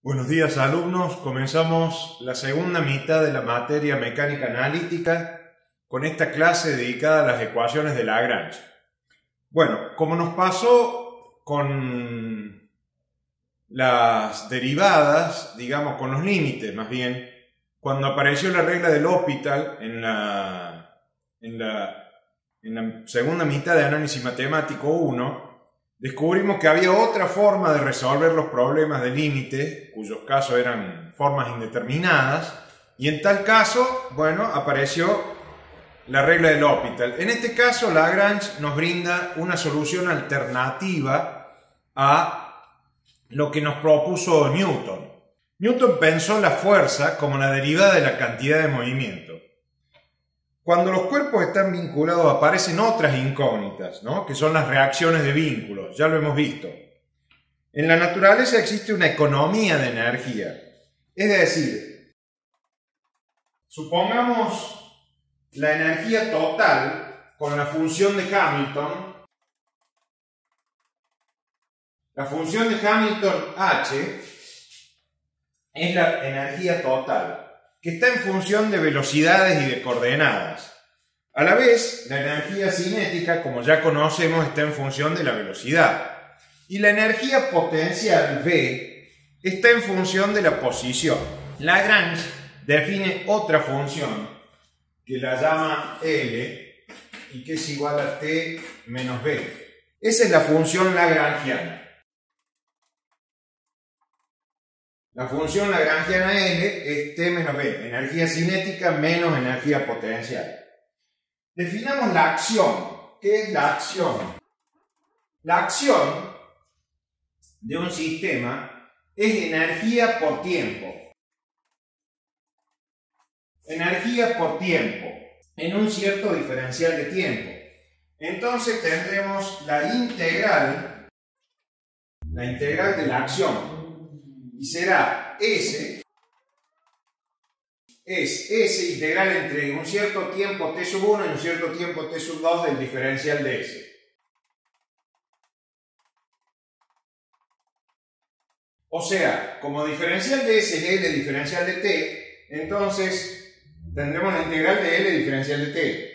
Buenos días, alumnos. Comenzamos la segunda mitad de la materia mecánica analítica con esta clase dedicada a las ecuaciones de Lagrange. Bueno, como nos pasó con las derivadas, digamos con los límites más bien, cuando apareció la regla del L'Hopital en la segunda mitad de análisis matemático 1, descubrimos que había otra forma de resolver los problemas de límite, cuyos casos eran formas indeterminadas, y en tal caso, bueno, apareció la regla del L'Hopital. En este caso, Lagrange nos brinda una solución alternativa a lo que nos propuso Newton. Newton pensó la fuerza como la derivada de la cantidad de movimiento. Cuando los cuerpos están vinculados aparecen otras incógnitas, ¿no? Que son las reacciones de vínculos, ya lo hemos visto. En la naturaleza existe una economía de energía. Es decir, supongamos la energía total con la función de Hamilton. La función de Hamilton H es la energía total, que está en función de velocidades y de coordenadas. A la vez, la energía cinética, como ya conocemos, está en función de la velocidad. Y la energía potencial V está en función de la posición. Lagrange define otra función que la llama L y que es igual a T menos B. Esa es la función lagrangiana. La función lagrangiana L es T menos B, energía cinética menos energía potencial. Definamos la acción. ¿Qué es la acción? La acción de un sistema es energía por tiempo. Energía por tiempo en un cierto diferencial de tiempo. Entonces tendremos la integral de la acción. Y será S, es S integral entre un cierto tiempo t sub 1 y un cierto tiempo t sub 2 del diferencial de S. O sea, como diferencial de S es L diferencial de t, entonces tendremos la integral de L diferencial de t.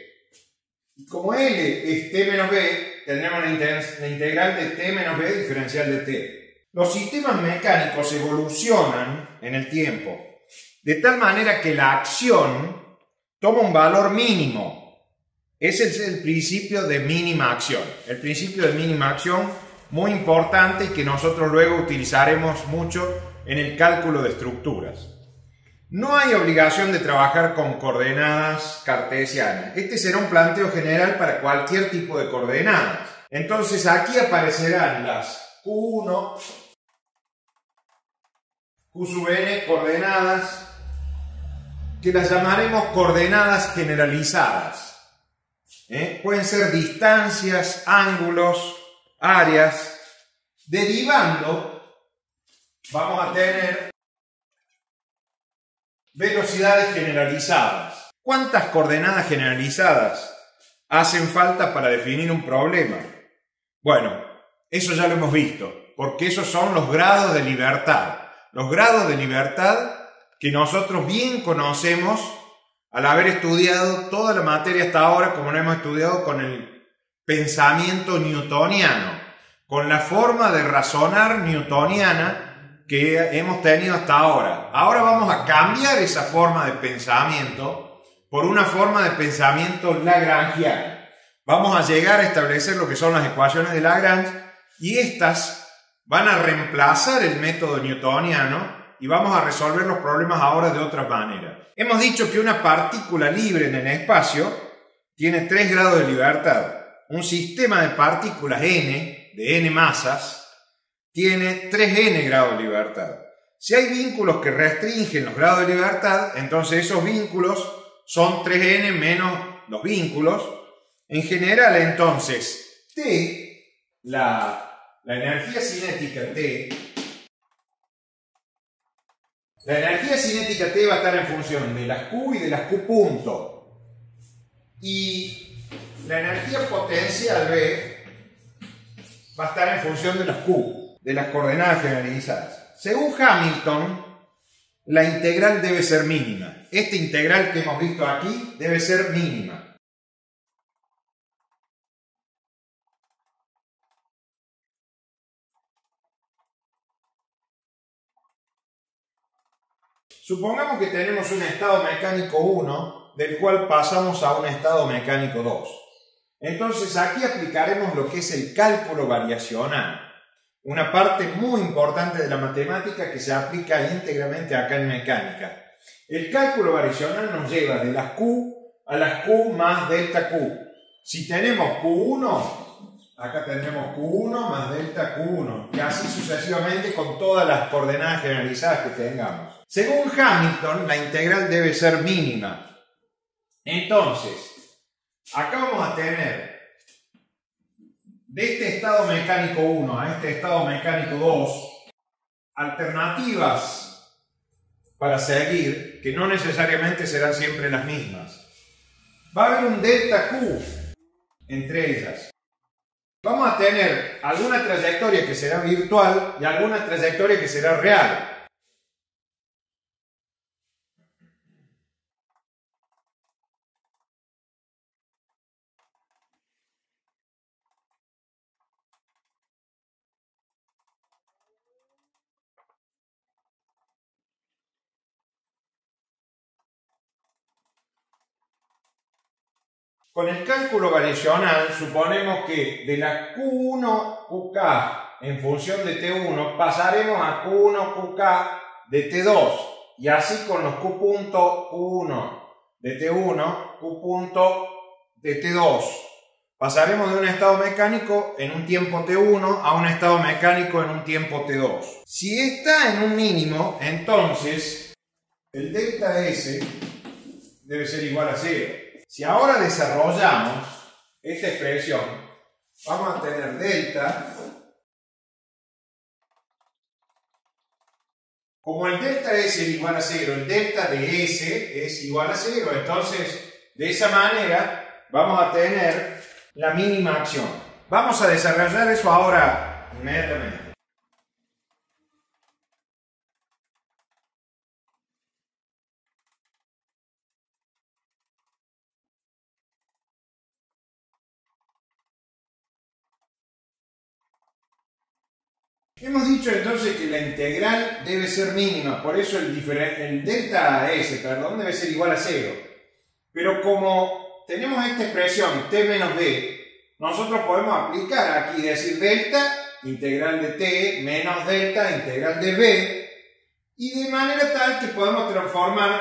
Y como L es t menos b, tendremos la integral de t menos b diferencial de t. Los sistemas mecánicos evolucionan en el tiempo, de tal manera que la acción toma un valor mínimo. Ese es el principio de mínima acción. El principio de mínima acción, muy importante y que nosotros luego utilizaremos mucho en el cálculo de estructuras. No hay obligación de trabajar con coordenadas cartesianas. Este será un planteo general para cualquier tipo de coordenadas. Entonces aquí aparecerán las Q1, Q sub n, coordenadas, que las llamaremos coordenadas generalizadas. Pueden ser distancias, ángulos, áreas. Derivando, vamos a tener velocidades generalizadas. ¿Cuántas coordenadas generalizadas hacen falta para definir un problema? Bueno, eso ya lo hemos visto, porque esos son los grados de libertad. Los grados de libertad que nosotros bien conocemos al haber estudiado toda la materia hasta ahora, como lo hemos estudiado con el pensamiento newtoniano, con la forma de razonar newtoniana que hemos tenido hasta ahora. Ahora vamos a cambiar esa forma de pensamiento por una forma de pensamiento lagrangiana. Vamos a llegar a establecer lo que son las ecuaciones de Lagrange y estas van a reemplazar el método newtoniano y vamos a resolver los problemas ahora de otra manera. Hemos dicho que una partícula libre en el espacio tiene 3 grados de libertad. Un sistema de partículas n, de n masas, tiene 3n grados de libertad. Si hay vínculos que restringen los grados de libertad, entonces esos vínculos son 3n menos los vínculos. En general, entonces, T, la energía cinética T, la energía cinética T va a estar en función de las Q y de las Q punto. Y la energía potencial V va a estar en función de las Q, de las coordenadas generalizadas. Según Hamilton, la integral debe ser mínima. Esta integral que hemos visto aquí debe ser mínima. Supongamos que tenemos un estado mecánico 1, del cual pasamos a un estado mecánico 2. Entonces aquí aplicaremos lo que es el cálculo variacional, una parte muy importante de la matemática que se aplica íntegramente acá en mecánica. El cálculo variacional nos lleva de las Q a las Q más delta Q. Si tenemos Q1, acá tendremos Q1 más delta Q1, y así sucesivamente con todas las coordenadas generalizadas que tengamos. Según Hamilton, la integral debe ser mínima. Entonces, acá vamos a tener de este estado mecánico 1 a este estado mecánico 2 alternativas para seguir que no necesariamente serán siempre las mismas. Va a haber un delta Q entre ellas. Vamos a tener alguna trayectoria que será virtual y alguna trayectoria que será real. Con el cálculo variacional suponemos que de la Q1 QK en función de T1 pasaremos a Q1 QK de T2 y así con los Q punto Q1 de T1, Q punto de T2. Pasaremos de un estado mecánico en un tiempo T1 a un estado mecánico en un tiempo T2. Si está en un mínimo, entonces el delta S debe ser igual a 0. Si ahora desarrollamos esta expresión, vamos a tener delta. Como el delta S es igual a 0, el delta de S es igual a 0. Entonces, de esa manera, vamos a tener la mínima acción. Vamos a desarrollar eso ahora inmediatamente. Hemos dicho entonces que la integral debe ser mínima, por eso el delta S, debe ser igual a 0. Pero como tenemos esta expresión t menos b, nosotros podemos aplicar aquí, decir delta, integral de t, menos delta, integral de b, y de manera tal que podemos transformar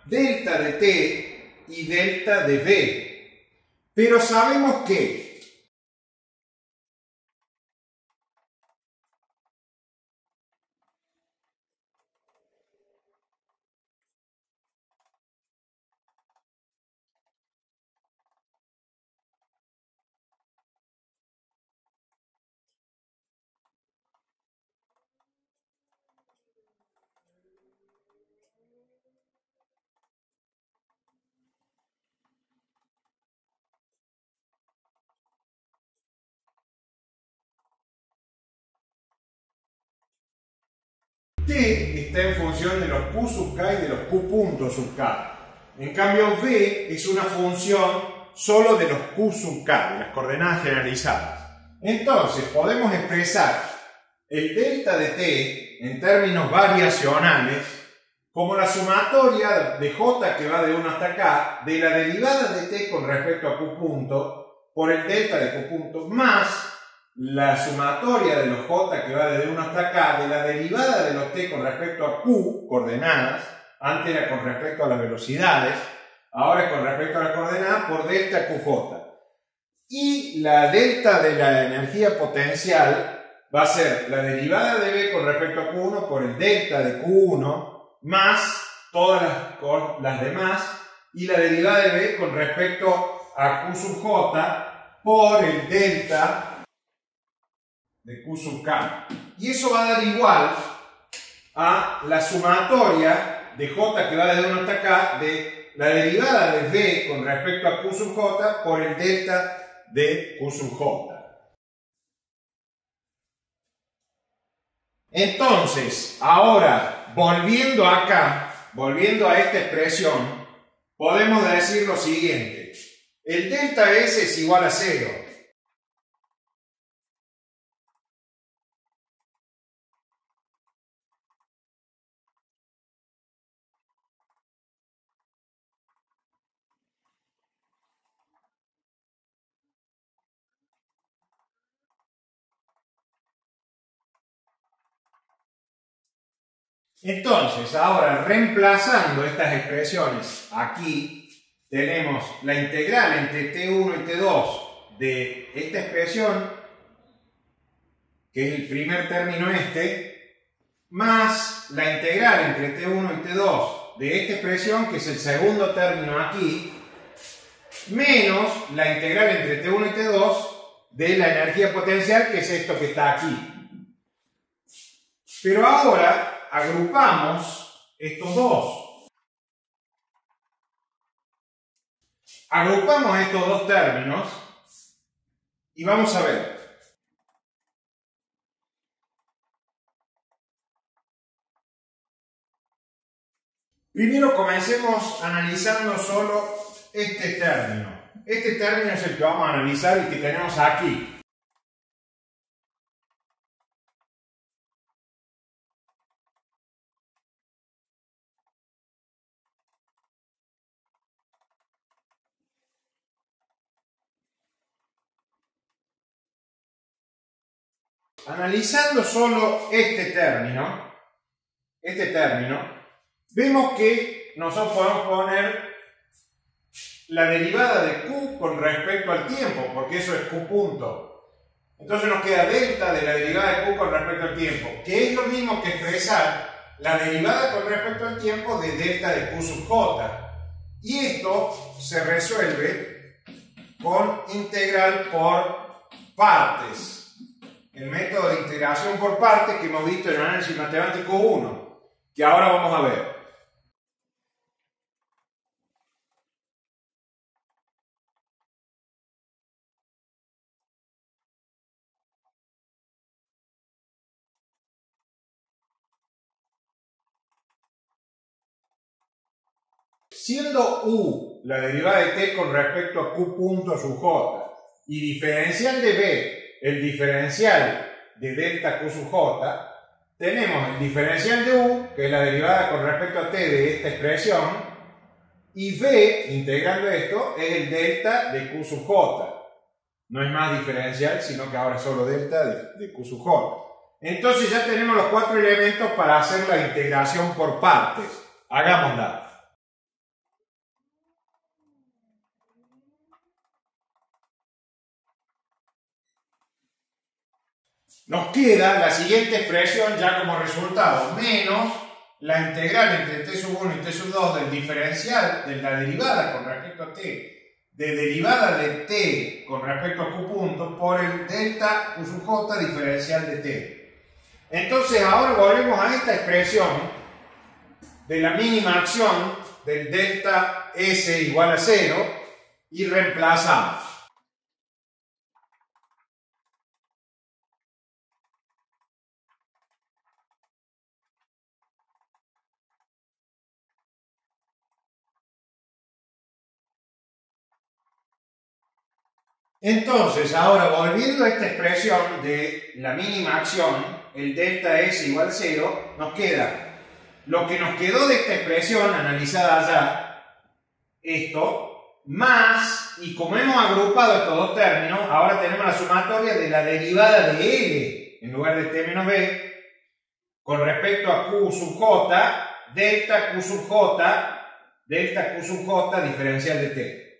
delta de t y delta de b. Pero sabemos que t está en función de los q sub k y de los q puntos sub k. En cambio, v es una función solo de los q sub k, de las coordenadas generalizadas. Entonces, podemos expresar el delta de t en términos variacionales como la sumatoria de j que va de 1 hasta k de la derivada de t con respecto a q punto por el delta de q punto más la sumatoria de los j que va de 1 hasta k de la derivada de los t con respecto a q, coordenadas, antes era con respecto a las velocidades, ahora es con respecto a las coordenadas por delta qj. Y la delta de la energía potencial va a ser la derivada de b con respecto a q1 por el delta de q1 más todas las demás y la derivada de b con respecto a q sub j por el delta de q sub k. Y eso va a dar igual a la sumatoria de j que va de 1 hasta k de la derivada de b con respecto a q sub j por el delta de q sub j. Entonces, ahora, volviendo acá, volviendo a esta expresión, podemos decir lo siguiente. El delta S es igual a 0. Entonces, ahora reemplazando estas expresiones, aquí tenemos la integral entre T1 y T2 de esta expresión, que es el primer término más la integral entre T1 y T2 de esta expresión, que es el segundo término aquí, menos la integral entre T1 y T2 de la energía potencial, que es esto que está aquí. Pero ahora agrupamos estos dos. Agrupamos estos dos términos y vamos a ver. Primero comencemos analizando solo este término. Este término es el que vamos a analizar y que tenemos aquí. Analizando solo este término, vemos que nosotros podemos poner la derivada de Q con respecto al tiempo, porque eso es Q punto. Entonces nos queda delta de la derivada de Q con respecto al tiempo, que es lo mismo que expresar la derivada con respecto al tiempo de delta de Q sub J. Y esto se resuelve con integral por partes. El método de integración por partes que hemos visto en el análisis matemático 1, que ahora vamos a ver. Siendo U la derivada de t con respecto a Q punto sub J y diferencial de B el diferencial de delta Q sub J, tenemos el diferencial de U, que es la derivada con respecto a t de esta expresión, y B, integrando esto, es el delta de Q sub J. No es más diferencial, sino que ahora es solo delta de Q sub J. Entonces ya tenemos los cuatro elementos para hacer la integración por partes. Hagámosla. Nos queda la siguiente expresión ya como resultado, menos la integral entre t sub 1 y t sub 2 del diferencial de la derivada con respecto a t, de derivada de t con respecto a q punto por el delta q sub j diferencial de t. Entonces ahora volvemos a esta expresión de la mínima acción del delta S igual a 0 y reemplazamos. Entonces, ahora volviendo a esta expresión de la mínima acción, el delta S igual a 0, nos queda lo que nos quedó de esta expresión analizada allá, esto, más, y como hemos agrupado estos dos términos, ahora tenemos la sumatoria de la derivada de L en lugar de T menos B con respecto a Q sub J, delta Q sub J diferencial de T.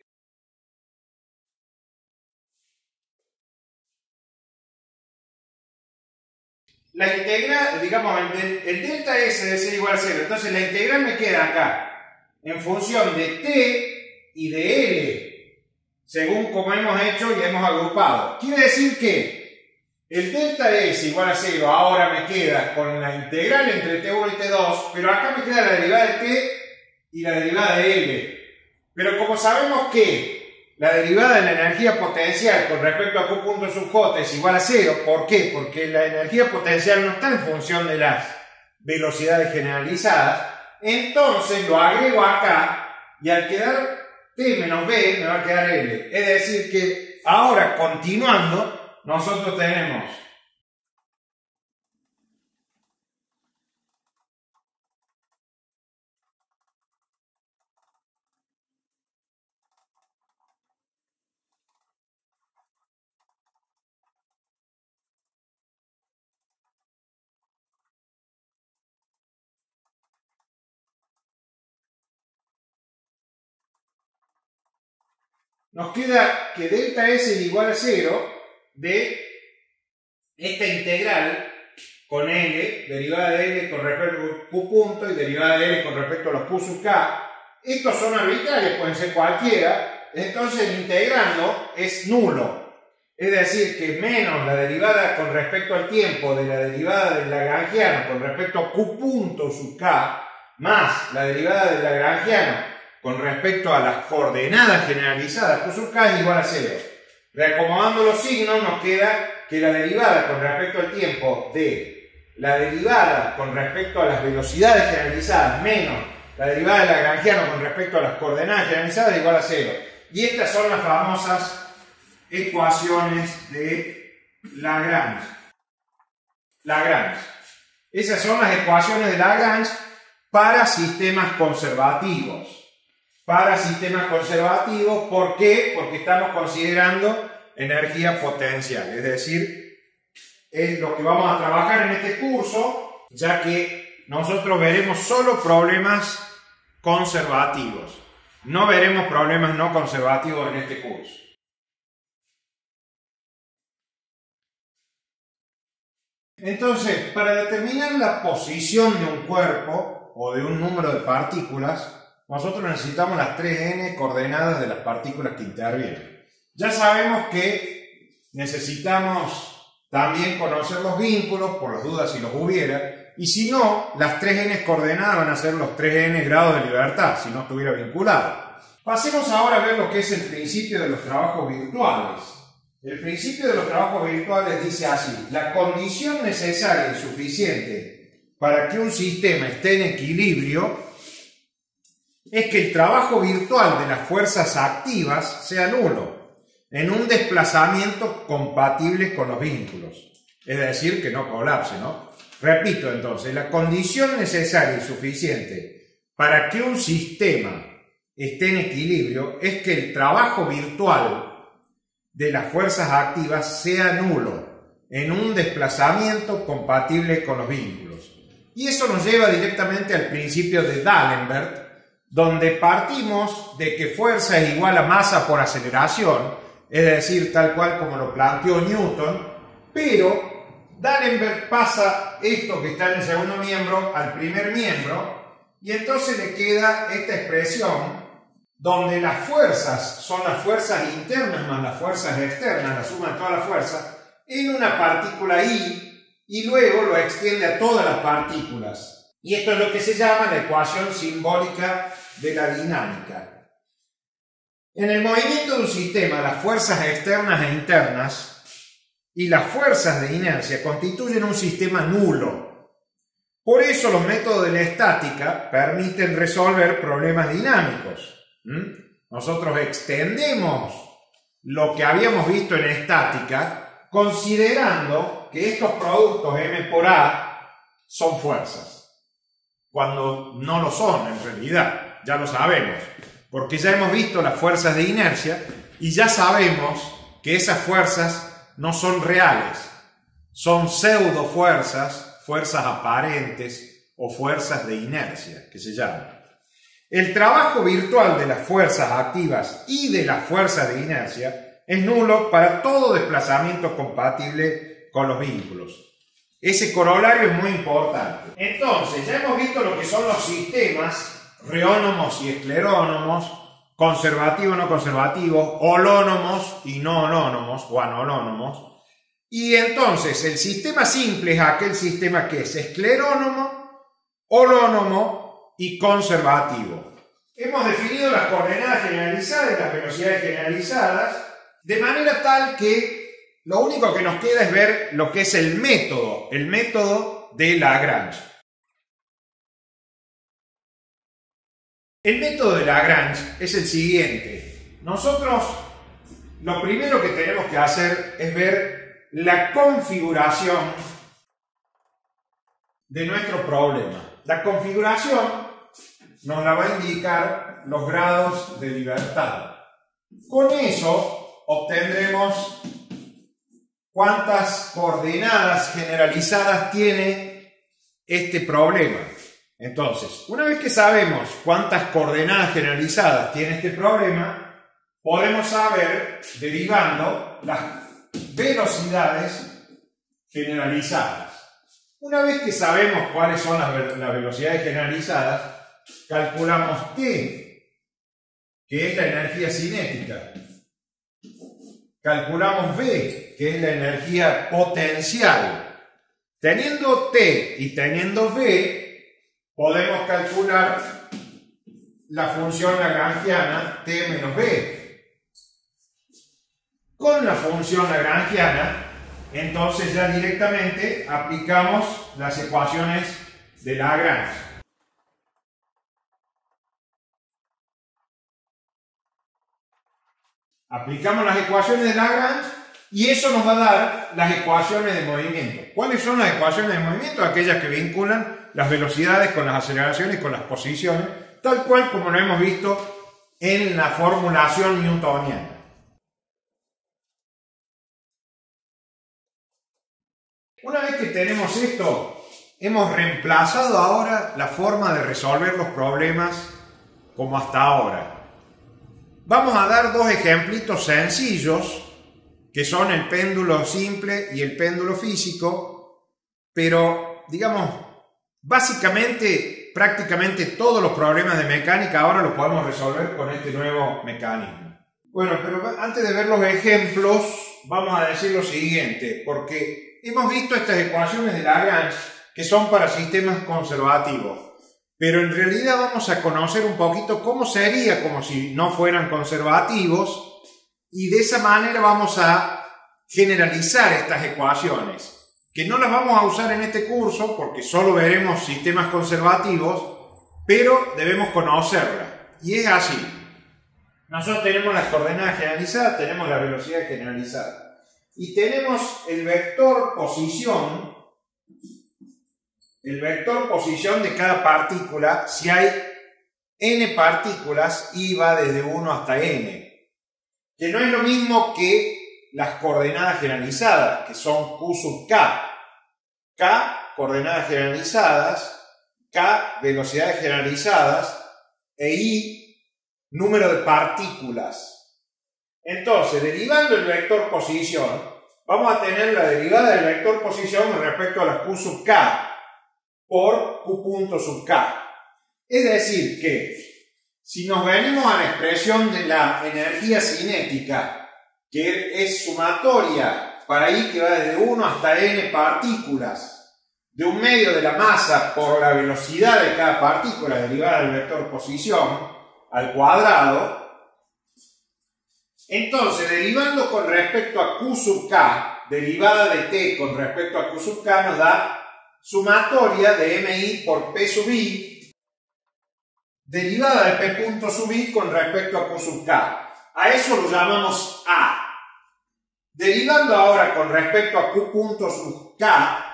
La integral, digamos, el delta S debe ser igual a 0. Entonces la integral me queda acá en función de T y de L, según como hemos hecho y hemos agrupado. Quiere decir que el delta S igual a 0 ahora me queda con la integral entre T1 y T2, pero acá me queda la derivada de T y la derivada de L. Pero como sabemos que la derivada de la energía potencial con respecto a Q punto sub J es igual a 0. ¿Por qué? Porque la energía potencial no está en función de las velocidades generalizadas. Entonces lo agrego acá y al quedar T menos B me va a quedar L. Es decir que ahora, continuando, nosotros tenemos nos queda que delta S es igual a 0 de esta integral con L, derivada de L con respecto a Q punto y derivada de L con respecto a los Q sub K. Estos son arbitrarios, pueden ser cualquiera, entonces el integrando es nulo. Es decir, que menos la derivada con respecto al tiempo de la derivada del lagrangiano con respecto a Q punto sub K, más la derivada del lagrangiano con respecto a las coordenadas generalizadas Q sub K es igual a 0. Reacomodando los signos nos queda que la derivada con respecto al tiempo de la derivada con respecto a las velocidades generalizadas menos la derivada del lagrangiano con respecto a las coordenadas generalizadas es igual a 0. Y estas son las famosas ecuaciones de Lagrange. Esas son las ecuaciones de Lagrange para sistemas conservativos. ¿Por qué? Porque estamos considerando energía potencial, es decir, es lo que vamos a trabajar en este curso, ya que nosotros veremos solo problemas conservativos, no veremos problemas no conservativos en este curso. Entonces, para determinar la posición de un cuerpo o de un número de partículas, nosotros necesitamos las 3n coordenadas de las partículas que intervienen. Ya sabemos que necesitamos también conocer los vínculos, por las dudas si los hubiera, y si no, las 3n coordenadas van a ser los 3n grados de libertad, si no estuviera vinculado. Pasemos ahora a ver lo que es el principio de los trabajos virtuales. El principio de los trabajos virtuales dice así: la condición necesaria y suficiente para que un sistema esté en equilibrio es que el trabajo virtual de las fuerzas activas sea nulo, en un desplazamiento compatible con los vínculos. Es decir, que no colapse, ¿no? Repito entonces, la condición necesaria y suficiente para que un sistema esté en equilibrio es que el trabajo virtual de las fuerzas activas sea nulo, en un desplazamiento compatible con los vínculos. Y eso nos lleva directamente al principio de D'Alembert, donde partimos de que fuerza es igual a masa por aceleración, es decir, tal cual como lo planteó Newton, pero D'Alembert pasa esto que está en el segundo miembro al primer miembro, y entonces le queda esta expresión donde las fuerzas son las fuerzas internas más las fuerzas externas, la suma de todas las fuerzas, en una partícula I, y luego lo extiende a todas las partículas. Y esto es lo que se llama la ecuación simbólica de la dinámica. En el movimiento de un sistema, las fuerzas externas e internas y las fuerzas de inercia constituyen un sistema nulo. Por eso los métodos de la estática permiten resolver problemas dinámicos. Nosotros extendemos lo que habíamos visto en estática considerando que estos productos M por A son fuerzas, cuando no lo son en realidad, ya lo sabemos, porque ya hemos visto las fuerzas de inercia y ya sabemos que esas fuerzas no son reales, son pseudo fuerzas, fuerzas aparentes o fuerzas de inercia, que se llaman. El trabajo virtual de las fuerzas activas y de las fuerzas de inercia es nulo para todo desplazamiento compatible con los vínculos. Ese corolario es muy importante. Entonces, ya hemos visto lo que son los sistemas reónomos y esclerónomos, conservativos, no conservativos, holónomos y no holónomos o anolonomos. Y entonces, el sistema simple es aquel sistema que es esclerónomo, holónomo y conservativo. hemos definido las coordenadas generalizadas y las velocidades generalizadas de manera tal que lo único que nos queda es ver lo que es el método de Lagrange. El método de Lagrange es el siguiente. Nosotros lo primero que tenemos que hacer es ver la configuración de nuestro problema. La configuración nos la va a indicar los grados de libertad. Con eso obtendremos cuántas coordenadas generalizadas tiene este problema. Entonces, una vez que sabemos cuántas coordenadas generalizadas tiene este problema, podemos saber, derivando, las velocidades generalizadas. Una vez que sabemos cuáles son las velocidades generalizadas, calculamos T, que es la energía cinética. Calculamos V, que es la energía potencial. Teniendo T y teniendo V, podemos calcular la función lagrangiana T menos V. Con la función lagrangiana, entonces ya directamente aplicamos las ecuaciones de Lagrange. Aplicamos las ecuaciones de Lagrange y eso nos va a dar las ecuaciones de movimiento. ¿Cuáles son las ecuaciones de movimiento? Aquellas que vinculan las velocidades con las aceleraciones, con las posiciones, tal cual como lo hemos visto en la formulación newtoniana. Una vez que tenemos esto, hemos reemplazado ahora la forma de resolver los problemas como hasta ahora. Vamos a dar dos ejemplitos sencillos, que son el péndulo simple y el péndulo físico, pero, digamos, básicamente, prácticamente todos los problemas de mecánica ahora los podemos resolver con este nuevo mecanismo. Bueno, pero antes de ver los ejemplos, vamos a decir lo siguiente, porque hemos visto estas ecuaciones de Lagrange que son para sistemas conservativos. Pero en realidad vamos a conocer un poquito cómo sería como si no fueran conservativos y de esa manera vamos a generalizar estas ecuaciones, que no las vamos a usar en este curso porque solo veremos sistemas conservativos, pero debemos conocerlas. Y es así. Nosotros tenemos las coordenadas generalizadas, tenemos la velocidad generalizada y tenemos el vector posición. El vector posición de cada partícula, si hay n partículas, y va desde 1 hasta n. Que no es lo mismo que las coordenadas generalizadas, que son Q sub K. K, coordenadas generalizadas, K, velocidades generalizadas, e I, número de partículas. Entonces, derivando el vector posición, vamos a tener la derivada del vector posición con respecto a la Q sub K, por Q punto sub K. Es decir que si nos venimos a la expresión de la energía cinética, que es sumatoria para I que va desde 1 hasta n partículas de un medio de la masa por la velocidad de cada partícula derivada del vector posición al cuadrado, entonces derivando con respecto a Q sub K, derivada de T con respecto a Q sub K nos da sumatoria de mi por P sub I, derivada de P punto sub I con respecto a Q sub K. A eso lo llamamos A. Derivando ahora con respecto a Q punto sub K,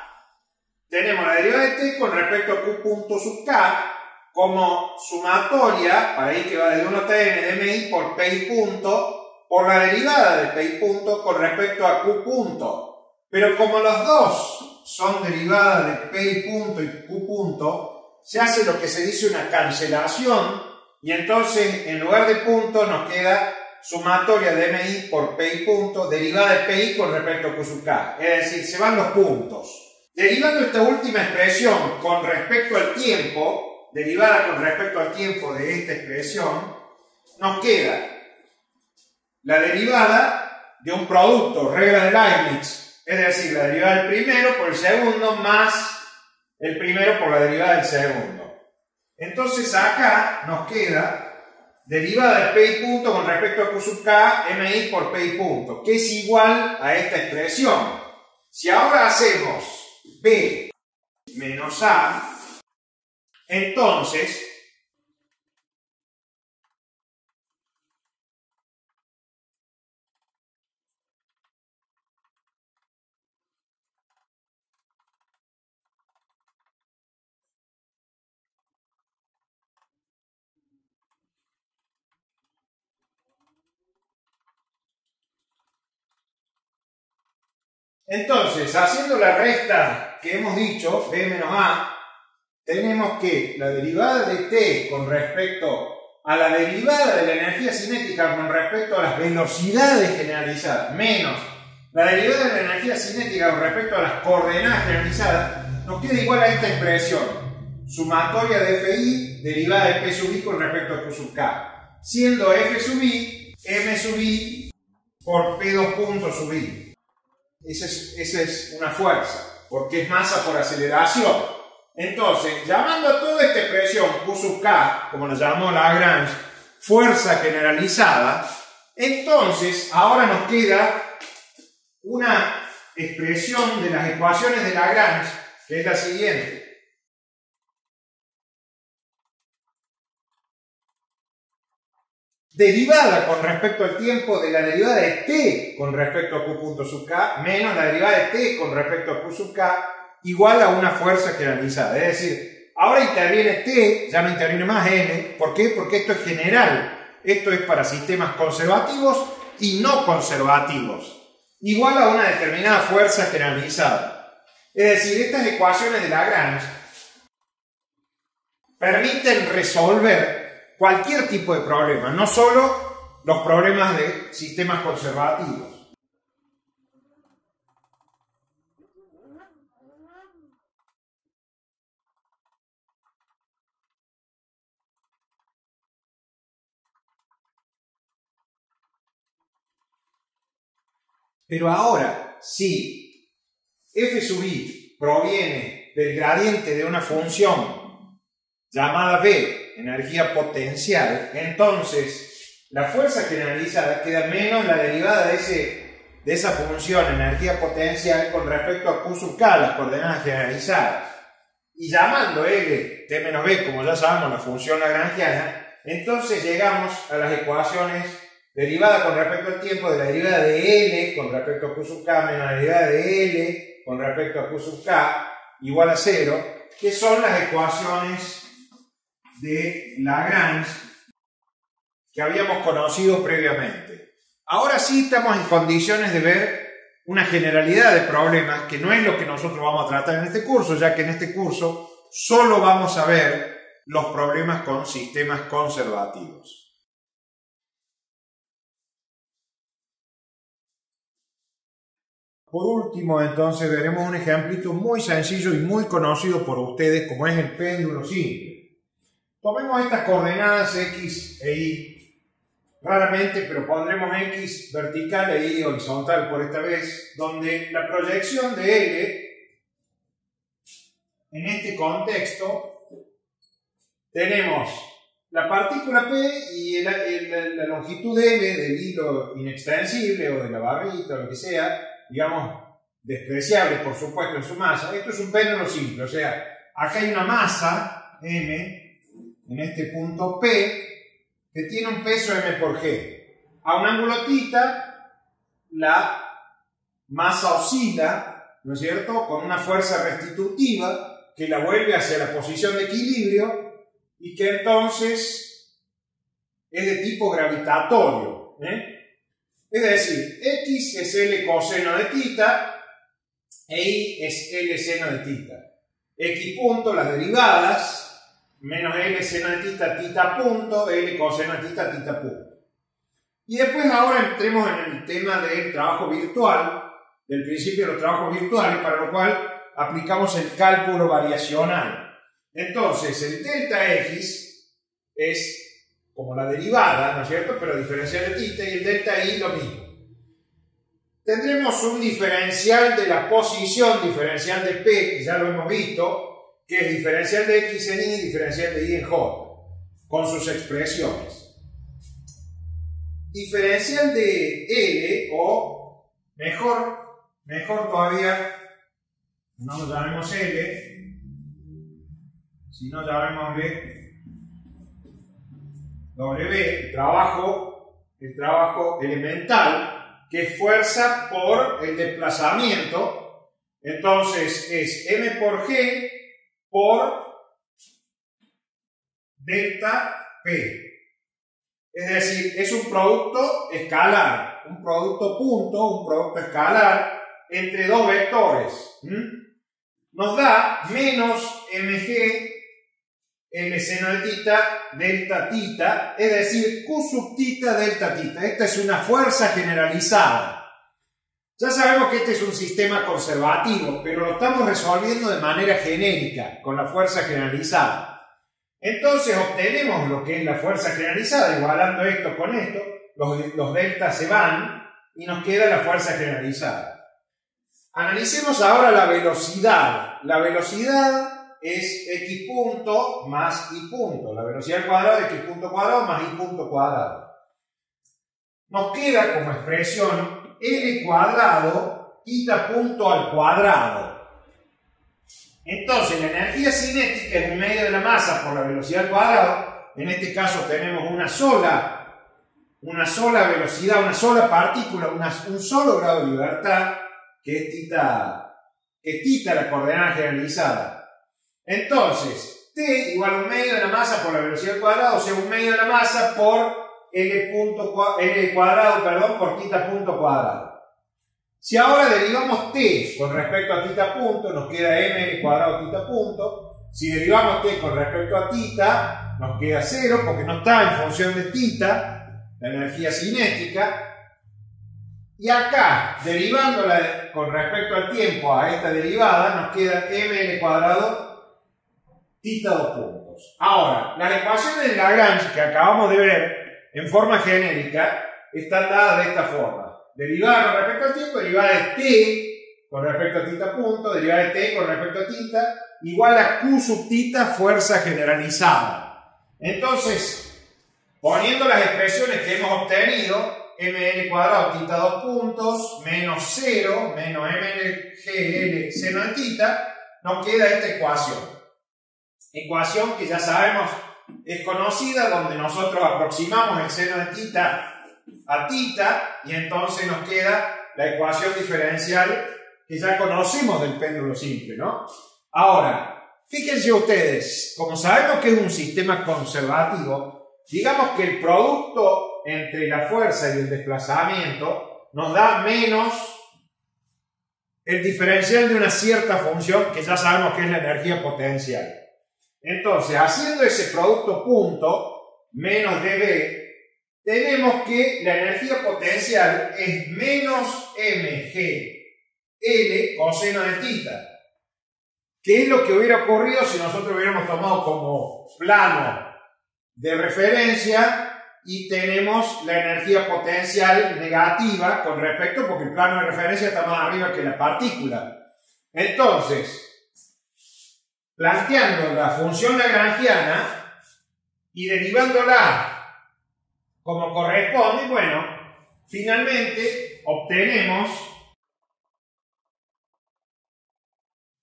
tenemos la derivada de T con respecto a Q punto sub K como sumatoria, para I que va desde 1 hasta n, de mi por P punto, por la derivada de P punto con respecto a Q punto. Pero como los dos son derivadas de P punto y Q punto, se hace lo que se dice una cancelación y entonces en lugar de punto nos queda sumatoria de mi por P punto, derivada de Pi con respecto a Q sub K. Es decir, se van los puntos. Derivando esta última expresión con respecto al tiempo, derivada con respecto al tiempo de esta expresión, nos queda la derivada de un producto, regla de Leibniz, es decir, la derivada del primero por el segundo más el primero por la derivada del segundo. Entonces acá nos queda derivada de P y punto con respecto a Q sub K, MI por P y punto, que es igual a esta expresión. Si ahora hacemos B menos A, entonces haciendo la resta que hemos dicho, B menos A, tenemos que la derivada de T con respecto a la derivada de la energía cinética con respecto a las velocidades generalizadas, menos la derivada de la energía cinética con respecto a las coordenadas generalizadas, nos queda igual a esta expresión, sumatoria de Fi derivada de P sub I con respecto a Q sub K, siendo F sub I, M sub I por P2 puntos sub I. Esa es una fuerza, porque es masa por aceleración. Entonces, llamando a toda esta expresión Q sub K, como la llamó Lagrange, fuerza generalizada, entonces ahora nos queda una expresión de las ecuaciones de Lagrange, que es la siguiente. Derivada con respecto al tiempo de la derivada de T con respecto a Q punto sub K menos la derivada de T con respecto a Q sub K igual a una fuerza generalizada. Es decir, ahora interviene T, ya no interviene más N. ¿Por qué? Porque esto es general. Esto es para sistemas conservativos y no conservativos. Igual a una determinada fuerza generalizada. Es decir, estas ecuaciones de Lagrange permiten resolver cualquier tipo de problema, no solo los problemas de sistemas conservativos. Pero ahora, si F sub I proviene del gradiente de una función llamada B, energía potencial, entonces la fuerza generalizada queda menos la derivada de esa función, energía potencial, con respecto a Q sub K, las coordenadas generalizadas. Y llamando L, T menos B, como ya sabemos, la función lagrangiana, entonces llegamos a las ecuaciones derivada con respecto al tiempo de la derivada de L con respecto a Q sub K menos la derivada de L con respecto a Q sub K igual a 0, que son las ecuaciones de Lagrange que habíamos conocido previamente. Ahora sí estamos en condiciones de ver una generalidad de problemas que no es lo que nosotros vamos a tratar en este curso, ya que en este curso solo vamos a ver los problemas con sistemas conservativos. Por último, entonces, veremos un ejemplito muy sencillo y muy conocido por ustedes, como es el péndulo simple. Tomemos estas coordenadas X e Y, raramente, pero pondremos X vertical e Y horizontal por esta vez, donde la proyección de L, en este contexto, tenemos la partícula P y la longitud L del hilo inextensible o de la barrita o lo que sea, digamos, despreciable por supuesto en su masa. Esto es un péndulo simple, o sea, acá hay una masa M en este punto P que tiene un peso M por G. A un ángulo θ la masa oscila, ¿no es cierto?, con una fuerza restitutiva que la vuelve hacia la posición de equilibrio y que entonces es de tipo gravitatorio, Es decir, X es L coseno de θ e Y es L seno de θ. X punto, las derivadas, menos L seno de θ punto, L coseno de θ punto. Y después ahora entremos en el tema del trabajo virtual, del principio de los trabajos virtuales, para lo cual aplicamos el cálculo variacional. Entonces, el delta X es como la derivada, ¿no es cierto?, pero diferencial de θ, y el delta Y lo mismo. Tendremos un diferencial de la posición, diferencial de P, que ya lo hemos visto, que es diferencial de X en Y, diferencial de Y en J, con sus expresiones. diferencial de L, o mejor todavía, no lo llamemos L, sino llamémosle W, el trabajo elemental, que es fuerza por el desplazamiento. Entonces es M por G por delta P. Es decir, es un producto escalar, un producto punto, un producto escalar entre dos vectores. Nos da menos mg L seno de tita delta tita, es decir, Q sub tita delta tita. Esta es una fuerza generalizada. Ya sabemos que este es un sistema conservativo, pero lo estamos resolviendo de manera genérica, con la fuerza generalizada. Entonces obtenemos lo que es la fuerza generalizada, igualando esto con esto, los deltas se van y nos queda la fuerza generalizada. Analicemos ahora la velocidad. La velocidad es x punto más y punto. La velocidad al cuadrado es x punto cuadrado más y punto cuadrado. Nos queda como expresión L cuadrado tita punto al cuadrado. Entonces la energía cinética es un medio de la masa por la velocidad al cuadrado. En este caso tenemos una sola velocidad, una sola partícula, un solo grado de libertad, que es tita la coordenada generalizada. Entonces, T igual a un medio de la masa por la velocidad al cuadrado, o sea, un medio de la masa por L cuadrado, por tita punto cuadrado. Si ahora derivamos T con respecto a tita punto, nos queda ml cuadrado tita punto. Si derivamos T con respecto a tita, nos queda 0, porque no está en función de tita, la energía cinética. Y acá, derivándola con respecto al tiempo a esta derivada, nos queda ml cuadrado tita 2 puntos. Ahora, las ecuaciones de Lagrange que acabamos de ver en forma genérica están dadas de esta forma. Derivada con respecto al tiempo, derivada de t con respecto a tita punto, derivada de t con respecto a tita, igual a q sub tita fuerza generalizada. Entonces, poniendo las expresiones que hemos obtenido, ml cuadrado tita 2 puntos, menos 0, menos mlgl seno de tita, nos queda esta ecuación. Ecuación que ya sabemos es conocida, donde nosotros aproximamos el seno de tita a tita, y entonces nos queda la ecuación diferencial que ya conocemos del péndulo simple, ¿no? Ahora, fíjense ustedes, como sabemos que es un sistema conservativo, digamos que el producto entre la fuerza y el desplazamiento nos da menos el diferencial de una cierta función que ya sabemos que es la energía potencial. Entonces, haciendo ese producto punto menos dB, tenemos que la energía potencial es menos mg L coseno de tita, que es lo que hubiera ocurrido si nosotros hubiéramos tomado como plano de referencia y tenemos la energía potencial negativa con respecto, porque el plano de referencia está más arriba que la partícula. Entonces, planteando la función lagrangiana y derivándola como corresponde, bueno, finalmente obtenemos,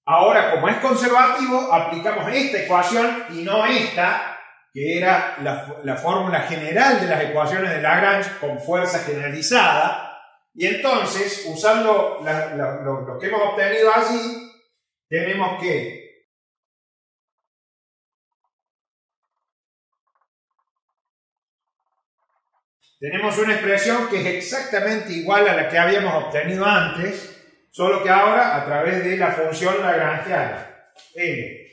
ahora como es conservativo, aplicamos esta ecuación y no esta, que era la fórmula general de las ecuaciones de Lagrange con fuerza generalizada, y entonces, usando lo que hemos obtenido allí, tenemos que tenemos una expresión que es exactamente igual a la que habíamos obtenido antes, solo que ahora a través de la función lagrangiana, L.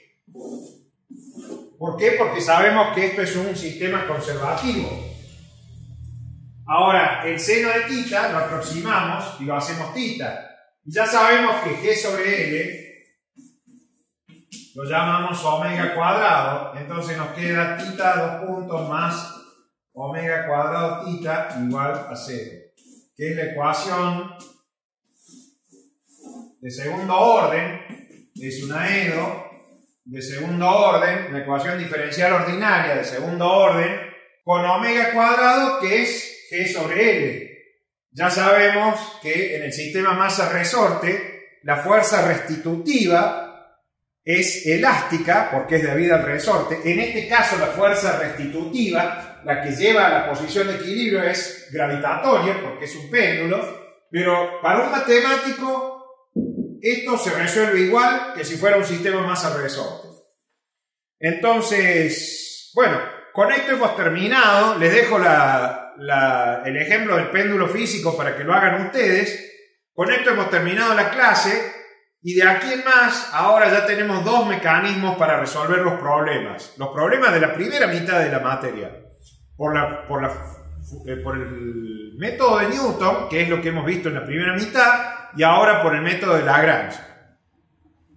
¿Por qué? Porque sabemos que esto es un sistema conservativo. Ahora, el seno de tita lo aproximamos y lo hacemos tita. Y ya sabemos que G sobre L lo llamamos omega cuadrado, entonces nos queda tita 2 puntos más omega cuadrado tita igual a 0, que es la ecuación de segundo orden, es una EDO de segundo orden, una ecuación diferencial ordinaria de segundo orden, con omega cuadrado que es G sobre L. Ya sabemos que en el sistema masa-resorte la fuerza restitutiva es elástica porque es debida al resorte. En este caso la fuerza restitutiva, la que lleva a la posición de equilibrio, es gravitatoria porque es un péndulo, pero para un matemático esto se resuelve igual que si fuera un sistema masa-resorte. Entonces, bueno, con esto hemos terminado. Les dejo el ejemplo del péndulo físico para que lo hagan ustedes. Con esto hemos terminado la clase y de aquí en más ahora ya tenemos dos mecanismos para resolver los problemas. Los problemas de la primera mitad de la materia. Por el método de Newton, que es lo que hemos visto en la primera mitad, y ahora por el método de Lagrange.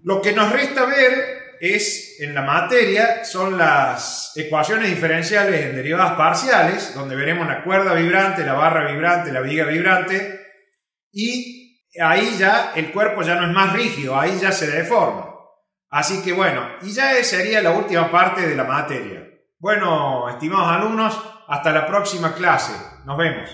Lo que nos resta ver en la materia son las ecuaciones diferenciales en derivadas parciales, donde veremos la cuerda vibrante, la barra vibrante, la viga vibrante, y ahí ya el cuerpo ya no es más rígido, ahí ya se deforma. Así que bueno, y ya sería la última parte de la materia. Bueno, estimados alumnos, hasta la próxima clase. Nos vemos.